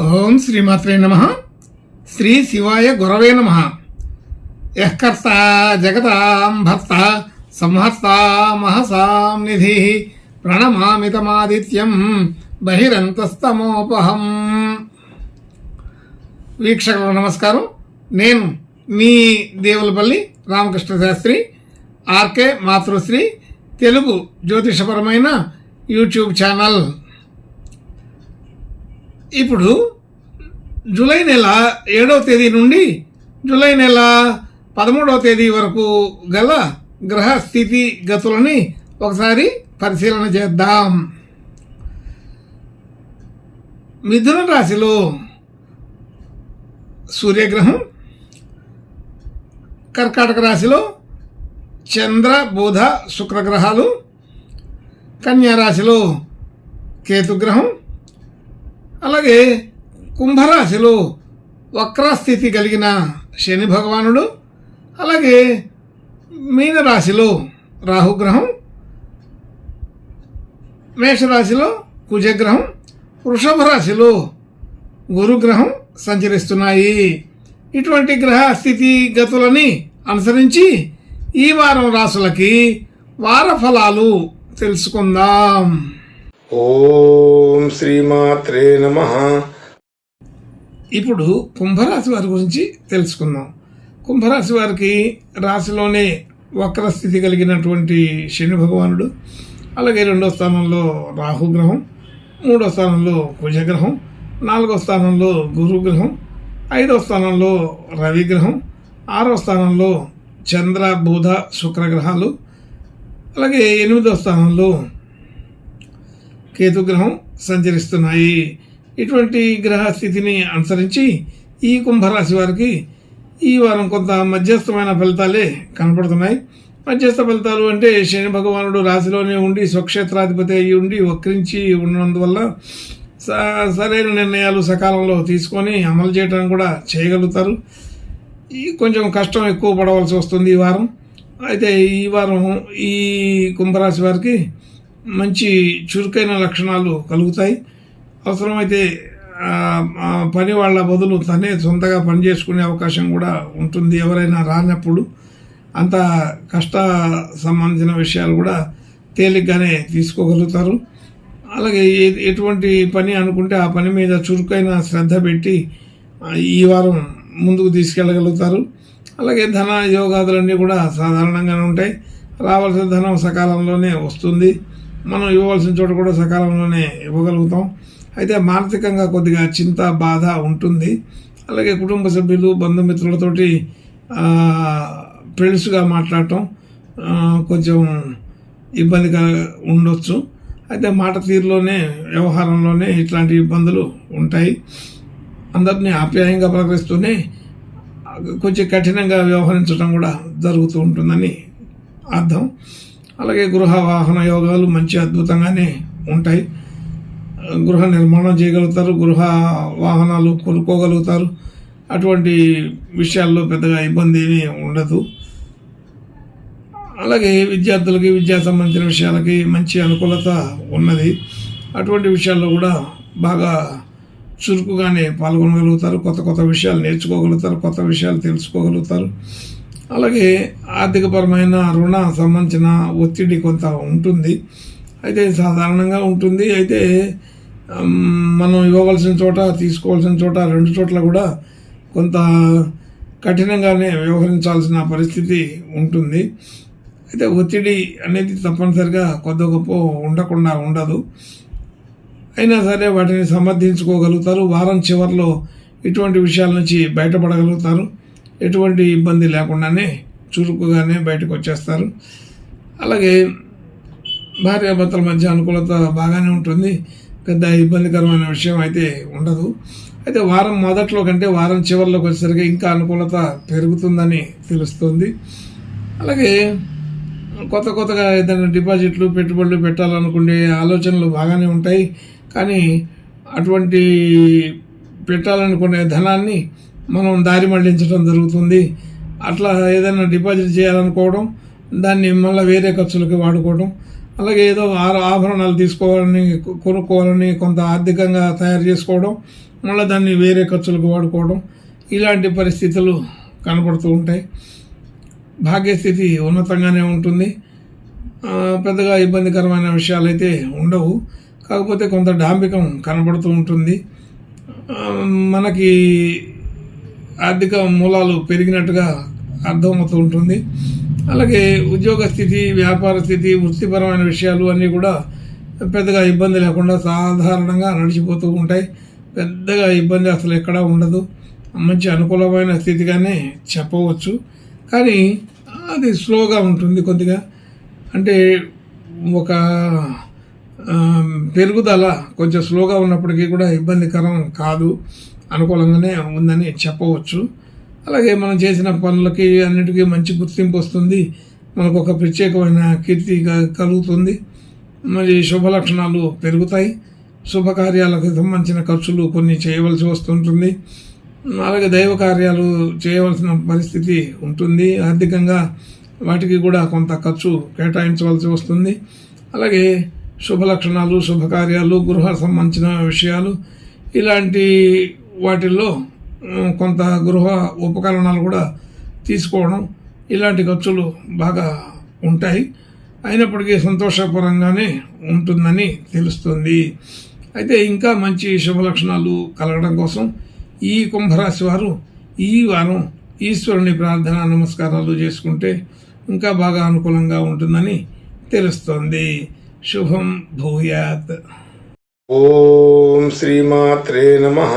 ఓం శ్రీమాత్రే నమః. శ్రీ శివాయ గురవే నమః. యః కర్తా జగతాం భర్తా సంహర్తా మహసాం నిధి ప్రణమామితమాదిత్యం బహిరంతస్తమోపహం. వీక్షకులకు నమస్కారం. నేను మీ దేవులపల్లి రామకృష్ణ శాస్త్రి, ఆర్కే మాతృశ్రీ తెలుగు జ్యోతిషపరమైన యూట్యూబ్ ఛానల్. ఇప్పుడు జూలై నెల 7వ తేదీ నుండి జూలై నెల 13వ తేదీ వరకు గల గ్రహ స్థితి గతులని ఒకసారి పరిశీలన చేద్దాం. మిథున రాశిలో సూర్యగ్రహం, కర్కాటక రాశిలో చంద్ర బుధ శుక్రగ్రహాలు, కన్యా రాశిలో కేతుగ్రహం, అలాగే కుంభరాశిలో వక్రస్థితి కలిగిన శని భగవానుడు, అలాగే మీనరాశిలో రాహుగ్రహం, మేషరాశిలో కుజగ్రహం, వృషభ రాశిలో గురుగ్రహం సంచరిస్తున్నాయి. ఇటువంటి గ్రహ స్థితి గతులని అనుసరించి ఈ వారం రాశులకి వార ఫలాలు తెలుసుకుందాం. ఓం శ్రీమాత్రే నమః. ఇప్పుడు కుంభరాశి వారి గురించి తెలుసుకుందాం. కుంభరాశి వారికి రాశిలోనే వక్రస్థితి కలిగినటువంటి శని భగవానుడు, అలాగే 2వ స్థానంలో రాహుగ్రహం, 3వ స్థానంలో కుజగ్రహం, 4వ స్థానంలో గురుగ్రహం, 5వ స్థానంలో రవిగ్రహం, 6వ స్థానంలో చంద్ర బుధ శుక్రగ్రహాలు, అలాగే 8వ స్థానంలో కేతుగ్రహం సంచరిస్తున్నాయి. ఇటువంటి గ్రహ స్థితిని అనుసరించి ఈ కుంభరాశి వారికి ఈ వారం కొంత మధ్యస్థమైన ఫలితాలే కనపడుతున్నాయి. మధ్యస్థ ఫలితాలు అంటే శని భగవానుడు రాశిలోనే ఉండి స్వక్షేత్రాధిపతి అయి ఉండి వక్రించి ఉన్నందువల్ల సరైన నిర్ణయాలు సకాలంలో తీసుకొని అమలు చేయడానికి కూడా చేయగలుగుతారు. కొంచెం కష్టం ఎక్కువ పడవలసి వస్తుంది ఈ వారం. అయితే ఈ వారం ఈ కుంభరాశి వారికి మంచి చురుకైన లక్షణాలు కలుగుతాయి. అవసరమైతే పని వాళ్ళ బదులు తనే సొంతగా పని చేసుకునే అవకాశం కూడా ఉంటుంది. ఎవరైనా రానప్పుడు అంత కష్ట సంబంధించిన విషయాలు కూడా తేలిగ్గానే తీసుకోగలుగుతారు. అలాగే ఎటువంటి పని అనుకుంటే ఆ పని మీద చురుకైన శ్రద్ధ పెట్టి ఈ వారం ముందుకు తీసుకెళ్ళగలుగుతారు. అలాగే ధన యోగాదులన్నీ కూడా సాధారణంగానే ఉంటాయి. రావాల్సిన ధనం సకాలంలోనే వస్తుంది. మనం ఇవ్వవలసిన చోట కూడా సకాలంలోనే ఇవ్వగలుగుతాం. అయితే మానసికంగా కొద్దిగా చింత బాధ ఉంటుంది. అలాగే కుటుంబ సభ్యులు బంధుమిత్రులతోటి ఫ్రెండ్స్గా మాట్లాడటం కొంచెం ఇబ్బందిగా ఉండొచ్చు. అయితే మాట తీరులోనే వ్యవహారంలోనే ఇట్లాంటి ఇబ్బందులు ఉంటాయి. అందరినీ ఆప్యాయంగా పలకరిస్తూనే కొంచెం కఠినంగా వ్యవహరించడం కూడా జరుగుతూ ఉంటుందని అర్థం. అలాగే గృహ వాహన యోగాలు మంచి అద్భుతంగానే ఉంటాయి. గృహ నిర్మాణం చేయగలుగుతారు, గృహ వాహనాలు కొనుక్కోగలుగుతారు. అటువంటి విషయాల్లో పెద్దగా ఇబ్బంది ఏమీ ఉండదు. అలాగే విద్యార్థులకి విద్యా సంబంధించిన విషయాలకి మంచి అనుకూలత ఉన్నది. అటువంటి విషయాల్లో కూడా బాగా చురుకుగానే పాల్గొనగలుగుతారు. కొత్త కొత్త విషయాలు నేర్చుకోగలుగుతారు, కొత్త విషయాలు తెలుసుకోగలుగుతారు. అలాగే ఆర్థికపరమైన రుణ సంబంధించిన ఒత్తిడి కొంత ఉంటుంది. అయితే సాధారణంగా ఉంటుంది. అయితే మనం ఇవ్వవలసిన చోట తీసుకోవాల్సిన చోట 2 చోట్ల కూడా కొంత కఠినంగానే వ్యవహరించాల్సిన పరిస్థితి ఉంటుంది. అయితే ఒత్తిడి అనేది తప్పనిసరిగా కొద్ది గొప్ప ఉండకుండా ఉండదు. అయినా సరే వాటిని సమర్థించుకోగలుగుతారు. వారం చివరిలో ఇటువంటి విషయాల నుంచి బయటపడగలుగుతారు. ఎటువంటి ఇబ్బంది లేకుండానే చురుకుగానే బయటకు వచ్చేస్తారు. అలాగే భార్యాభర్తల మధ్య అనుకూలత బాగానే ఉంటుంది. పెద్ద ఇబ్బందికరమైన విషయం అయితే ఉండదు. అయితే వారం మొదట్లో కంటే వారం చివరిలోకి వచ్చేసరికి ఇంకా అనుకూలత పెరుగుతుందని తెలుస్తుంది. అలాగే కొత్తగా ఏదైనా డిపాజిట్లు పెట్టుబడులు పెట్టాలనుకునే ఆలోచనలు బాగానే ఉంటాయి. కానీ అటువంటి పెట్టాలనుకునే ధనాన్ని మనం దారి మళ్లించడం జరుగుతుంది. అట్లా ఏదైనా డిపాజిట్ చేయాలనుకోవడం, దాన్ని మళ్ళీ వేరే ఖర్చులకి వాడుకోవడం, అలాగే ఏదో ఆభరణాలు తీసుకోవాలని కొనుక్కోవాలని కొంత ఆర్థికంగా తయారు చేసుకోవడం, మళ్ళీ దాన్ని వేరే ఖర్చులకు వాడుకోవడం, ఇలాంటి పరిస్థితులు కనపడుతూ ఉంటాయి. భాగ్యస్థితి ఉన్నతంగానే ఉంటుంది. పెద్దగా ఇబ్బందికరమైన విషయాలు అయితే ఉండవు. కాకపోతే కొంత డాంబికం కనబడుతూ ఉంటుంది. మనకి ఆర్థిక మూలాలు పెరిగినట్టుగా అర్థమవుతూ ఉంటుంది. అలాగే ఉద్యోగ స్థితి, వ్యాపార స్థితి, వృత్తిపరమైన విషయాలు అన్నీ కూడా పెద్దగా ఇబ్బంది లేకుండా సాధారణంగా నడిచిపోతూ ఉంటాయి. పెద్దగా ఇబ్బంది అసలు ఎక్కడా ఉండదు. మంచి అనుకూలమైన స్థితిగానే చెప్పవచ్చు. కానీ అది స్లోగా ఉంటుంది కొద్దిగా. అంటే ఒక పెరుగుదల కొంచెం స్లోగా ఉన్నప్పటికీ కూడా ఇబ్బందికరం కాదు, అనుకూలంగానే ఉందని చెప్పవచ్చు. అలాగే మనం చేసిన పనులకి అన్నిటికీ మంచి గుర్తింపు వస్తుంది. మనకు ఒక ప్రత్యేకమైన కీర్తి కలుగుతుంది. మరి శుభ లక్షణాలు పెరుగుతాయి. శుభకార్యాలకు సంబంధించిన ఖర్చులు కొన్ని చేయవలసి వస్తుంటుంది. అలాగే దైవ కార్యాలు చేయవలసిన పరిస్థితి ఉంటుంది. ఆర్థికంగా వాటికి కూడా కొంత ఖర్చు కేటాయించవలసి వస్తుంది. అలాగే శుభ లక్షణాలు, శుభకార్యాలు, గృహ సంబంధించిన విషయాలు, ఇలాంటి వాటిల్లో కొంత గృహ ఉపకరణాలు కూడా తీసుకోవడం, ఇలాంటి ఖర్చులు బాగా ఉంటాయి. అయినప్పటికీ సంతోషపరంగానే ఉంటుందని తెలుస్తుంది. అయితే ఇంకా మంచి శుభ లక్షణాలు కలగడం కోసం ఈ కుంభరాశి వారు ఈ వారం ఈశ్వరుని ప్రార్థన, నమస్కారాలు చేసుకుంటే ఇంకా బాగా అనుకూలంగా ఉంటుందని తెలుస్తోంది. శుభం భూయాత్. ఓం శ్రీమాత్రే నమః.